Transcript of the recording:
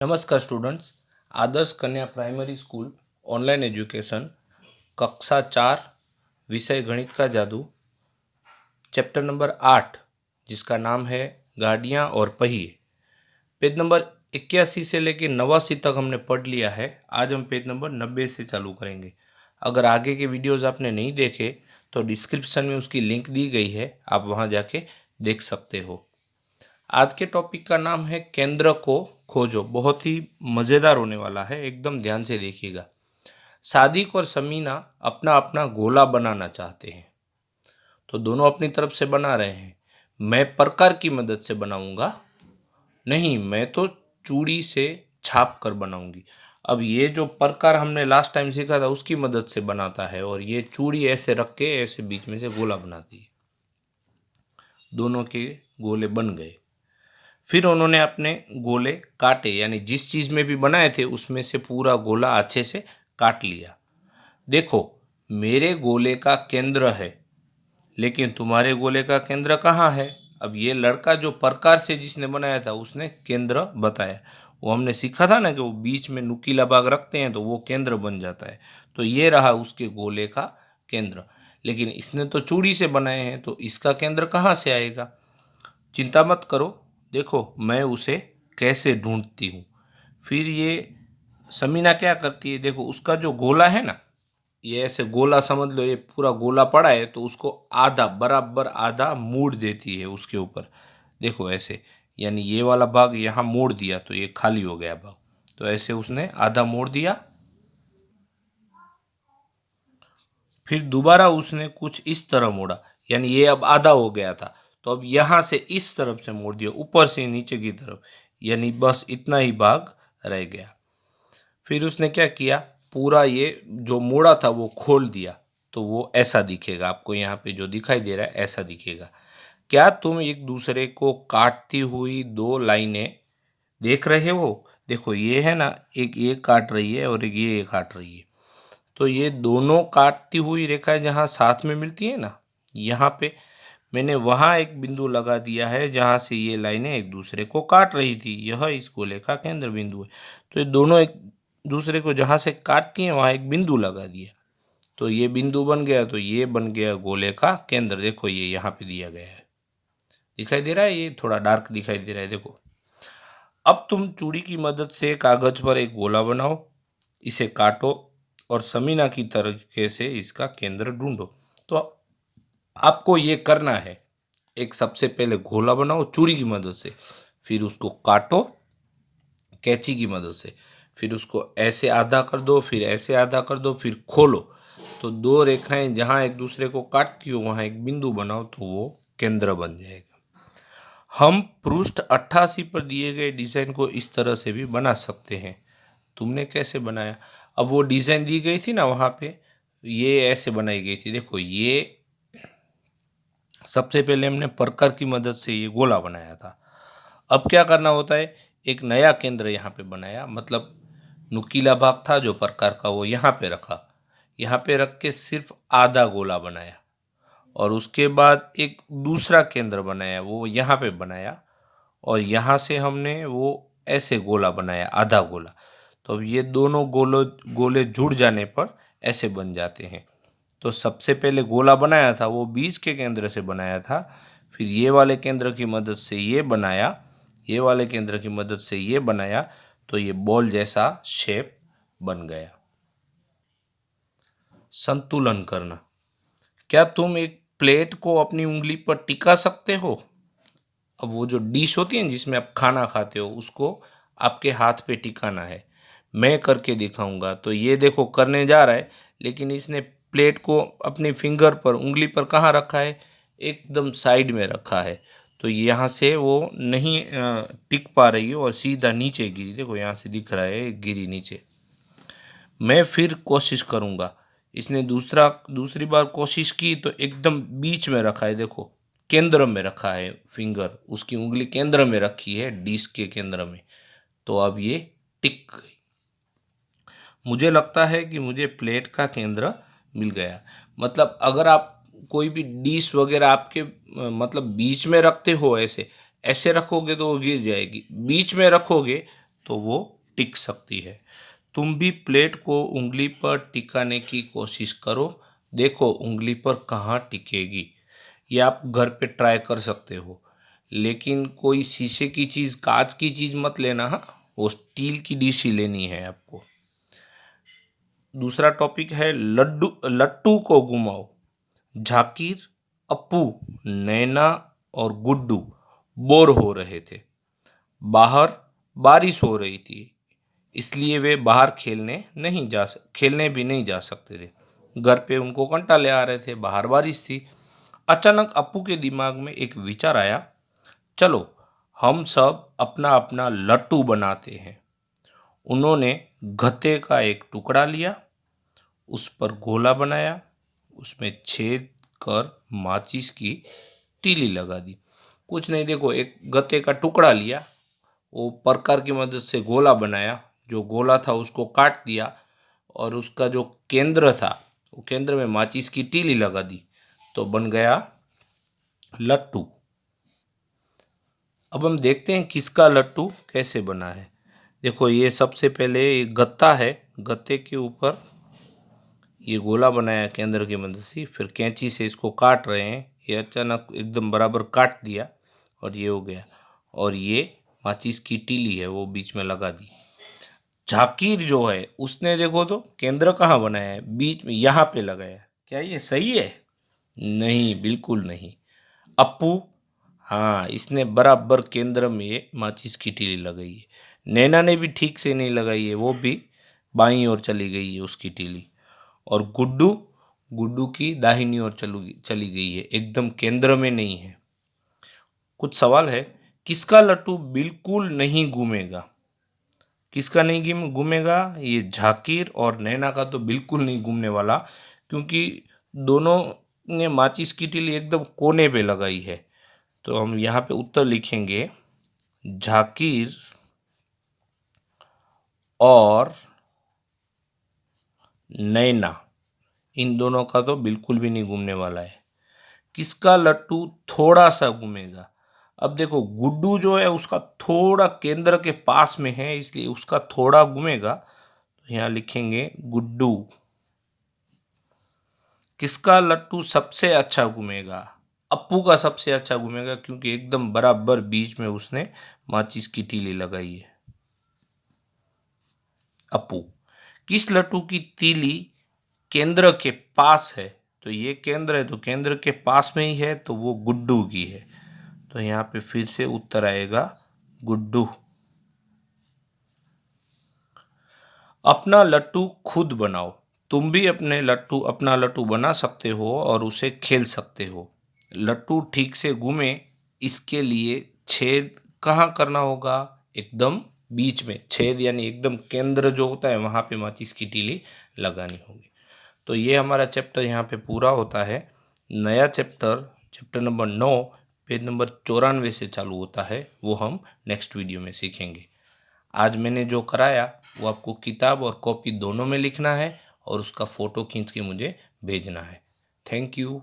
नमस्कार स्टूडेंट्स। आदर्श कन्या primary school online education कक्षा 4 विषय गणित का जादू चैप्टर नंबर 8 जिसका नाम है गाड़ियाँ और पहिए। पेज नंबर 81 से लेकर 89 तक हमने पढ़ लिया है। आज हम पेज नंबर 90 से चालू करेंगे। अगर आगे के वीडियोज़ आपने नहीं देखे तो डिस्क्रिप्शन में उसकी लिंक दी गई है, आप वहाँ जाके देख सकते हो। आज के टॉपिक का नाम है केंद्र को खोजो। बहुत ही मज़ेदार होने वाला है, एकदम ध्यान से देखिएगा। सादिक और समीना अपना अपना गोला बनाना चाहते हैं, तो दोनों अपनी तरफ से बना रहे हैं। मैं प्रकार की मदद से बनाऊंगा। नहीं, मैं तो चूड़ी से छाप कर बनाऊंगी। अब ये जो प्रकार हमने लास्ट टाइम सीखा था उसकी मदद से बनाता है, और ये चूड़ी ऐसे रख के ऐसे बीच में से गोला बनाती है। दोनों के गोले बन गए। फिर उन्होंने अपने गोले काटे, यानी जिस चीज़ में भी बनाए थे उसमें से पूरा गोला अच्छे से काट लिया। देखो, मेरे गोले का केंद्र है, लेकिन तुम्हारे गोले का केंद्र कहाँ है? अब ये लड़का जो प्रकार से जिसने बनाया था उसने केंद्र बताया। वो हमने सीखा था ना कि वो बीच में नुकीला भाग रखते हैं तो वो केंद्र बन जाता है। तो ये रहा उसके गोले का केंद्र, लेकिन इसने तो चूड़ी से बनाए हैं, तो इसका केंद्र कहाँ से आएगा? चिंता मत करो, देखो मैं उसे कैसे ढूंढती हूँ। फिर ये समीना क्या करती है, देखो उसका जो गोला है ना, ये ऐसे गोला समझ लो, ये पूरा गोला पड़ा है, तो उसको आधा बराबर आधा मोड़ देती है उसके ऊपर। देखो ऐसे, यानी ये वाला भाग यहाँ मोड़ दिया तो ये खाली हो गया भाग, तो ऐसे उसने आधा मोड़ दिया। फिर दोबारा उसने कुछ इस तरह मोड़ा, यानी ये अब आधा हो गया था, तो अब यहाँ से इस तरफ से मोड़ दिया ऊपर से नीचे की तरफ, यानी बस इतना ही भाग रह गया। फिर उसने क्या किया, पूरा ये जो मोड़ा था वो खोल दिया, तो वो ऐसा दिखेगा। आपको यहाँ पे जो दिखाई दे रहा है ऐसा दिखेगा। क्या तुम एक दूसरे को काटती हुई दो लाइनें देख रहे हो? देखो ये है ना, एक ये काट रही है और एक ये काट रही है, तो ये दोनों काटती हुई रेखाएं जहाँ साथ में मिलती है ना, यहाँ पे मैंने वहाँ एक बिंदु लगा दिया है जहाँ से ये लाइनें एक दूसरे को काट रही थी। यह इस गोले का केंद्र बिंदु है। तो ये दोनों एक दूसरे को जहाँ से काटती हैं वहाँ एक बिंदु लगा दिया, तो ये बिंदु बन गया, तो ये बन गया गोले का केंद्र। देखो ये यहाँ पे दिया गया है, दिखाई दे रहा है? ये थोड़ा डार्क दिखाई दे रहा है, देखो। अब तुम चूड़ी की मदद से कागज पर एक गोला बनाओ, इसे काटो और समीना की तरीके से इसका केंद्र ढूंढो। तो आपको ये करना है, एक सबसे पहले गोला बनाओ चूड़ी की मदद से, फिर उसको काटो कैंची की मदद से, फिर उसको ऐसे आधा कर दो, फिर ऐसे आधा कर दो, फिर खोलो, तो दो रेखाएं जहाँ एक दूसरे को काटती हो वहाँ एक बिंदु बनाओ, तो वो केंद्र बन जाएगा। हम पृष्ठ 88 पर दिए गए डिज़ाइन को इस तरह से भी बना सकते हैं। तुमने कैसे बनाया? अब वो डिज़ाइन दी गई थी ना वहाँ पे, ये ऐसे बनाई गई थी। देखो ये सबसे पहले हमने प्रकार की मदद से ये गोला बनाया था। अब क्या करना होता है, एक नया केंद्र यहाँ पे बनाया, मतलब नुकीला भाग था जो प्रकार का वो यहाँ पे रखा, यहाँ पे रख के सिर्फ आधा गोला बनाया, और उसके बाद एक दूसरा केंद्र बनाया, वो यहाँ पे बनाया, और यहाँ से हमने वो ऐसे गोला बनाया आधा गोला। तो अब ये दोनों गोले जुड़ जाने पर ऐसे बन जाते हैं। तो सबसे पहले गोला बनाया था वो बीच के केंद्र से बनाया था, फिर ये वाले केंद्र की मदद से ये बनाया, ये वाले केंद्र की मदद से ये बनाया, तो ये बॉल जैसा शेप बन गया। संतुलन करना। क्या तुम एक प्लेट को अपनी उंगली पर टिका सकते हो? अब वो जो डिश होती है जिसमें आप खाना खाते हो उसको आपके हाथ पे टिकाना है। मैं करके दिखाऊंगा, तो ये देखो करने जा रहा है, लेकिन इसने प्लेट को अपनी फिंगर पर उंगली पर कहाँ रखा है? एकदम साइड में रखा है, तो यहाँ से वो नहीं टिक पा रही है और सीधा नीचे गिरी। देखो यहाँ से दिख रहा है गिरी नीचे। मैं फिर कोशिश करूँगा। इसने दूसरी बार कोशिश की तो एकदम बीच में रखा है, देखो केंद्र में रखा है, फिंगर उसकी उंगली केंद्र में रखी है, डिश के केंद्र में, तो अब ये टिक गई। मुझे लगता है कि मुझे प्लेट का केंद्र मिल गया। मतलब अगर आप कोई भी डिश वगैरह आपके मतलब बीच में रखते हो, ऐसे ऐसे रखोगे तो वो गिर जाएगी, बीच में रखोगे तो वो टिक सकती है। तुम भी प्लेट को उंगली पर टिकाने की कोशिश करो, देखो उंगली पर कहाँ टिकेगी। ये आप घर पे ट्राई कर सकते हो, लेकिन कोई शीशे की चीज़, कांच की चीज़ मत लेना। हाँ, वो स्टील की डिश ही लेनी है आपको। दूसरा टॉपिक है लट्टू को घुमाओ। झाकिर, अप्पू, नैना और गुड्डू बोर हो रहे थे। बाहर बारिश हो रही थी, इसलिए वे बाहर खेलने भी नहीं जा सकते थे। घर पे उनको कंटाले आ रहे थे, बाहर बारिश थी। अचानक अप्पू के दिमाग में एक विचार आया, चलो हम सब अपना अपना लट्टू बनाते हैं। उन्होंने गत्ते का एक टुकड़ा लिया, उस पर गोला बनाया, उसमें छेद कर माचिस की तीली लगा दी। कुछ नहीं, देखो एक गत्ते का टुकड़ा लिया, वो प्रकार की मदद से गोला बनाया, जो गोला था उसको काट दिया और उसका जो केंद्र था वो केंद्र में माचिस की तीली लगा दी, तो बन गया लट्टू। अब हम देखते हैं किसका लट्टू कैसे बना है। देखो ये सबसे पहले एक गत्ता है, गत्ते के ऊपर ये गोला बनाया केंद्र की मदद से, फिर कैंची से इसको काट रहे हैं। ये अचानक एकदम बराबर काट दिया और ये हो गया। और ये माचिस की तीली है वो बीच में लगा दी। झाकिर जो है उसने देखो तो केंद्र कहाँ बनाया है, बीच में यहाँ पे लगाया। क्या ये सही है? नहीं, बिल्कुल नहीं। अप्पू, हाँ इसने बराबर केंद्र में माचिस की तीली लगाई है। नैना ने भी ठीक से नहीं लगाई है, वो भी बाईं ओर चली गई है उसकी तीली। और गुड्डू, गुड्डू की दाहिनी ओर चली गई है, एकदम केंद्र में नहीं है। कुछ सवाल है, किसका लट्टू बिल्कुल नहीं घूमेगा? किसका नहीं घूमेगा? ये झाकिर और नैना का तो बिल्कुल नहीं घूमने वाला, क्योंकि दोनों ने माचिस की तीली एकदम कोने पे लगाई है। तो हम यहाँ पे उत्तर लिखेंगे, झाकिर और नैना, इन दोनों का तो बिल्कुल भी नहीं घूमने वाला है। किसका लट्टू थोड़ा सा घूमेगा? अब देखो गुड्डू जो है उसका थोड़ा केंद्र के पास में है, इसलिए उसका थोड़ा घूमेगा, तो यहाँ लिखेंगे गुड्डू। किसका लट्टू सबसे अच्छा घूमेगा? अप्पू का सबसे अच्छा घूमेगा, क्योंकि एकदम बराबर बीच में उसने माचिस की तीली लगाई है। अप्पू। किस लट्टू की तीली केंद्र के पास है? तो ये केंद्र है, तो केंद्र के पास में ही है, तो वो गुड्डू की है। तो यहाँ पे फिर से उत्तर आएगा गुड्डू। अपना लट्टू खुद बनाओ। तुम भी अपना लट्टू बना सकते हो और उसे खेल सकते हो। लट्टू ठीक से घूमे, इसके लिए छेद कहाँ करना होगा? एकदम बीच में छेद, यानी एकदम केंद्र जो होता है वहाँ पे माचिस की तीली लगानी होगी। तो ये हमारा चैप्टर यहाँ पे पूरा होता है। नया चैप्टर नंबर 9 पेज नंबर 94 से चालू होता है, वो हम नेक्स्ट वीडियो में सीखेंगे। आज मैंने जो कराया वो आपको किताब और कॉपी दोनों में लिखना है और उसका फ़ोटो खींच के मुझे भेजना है। Thank you.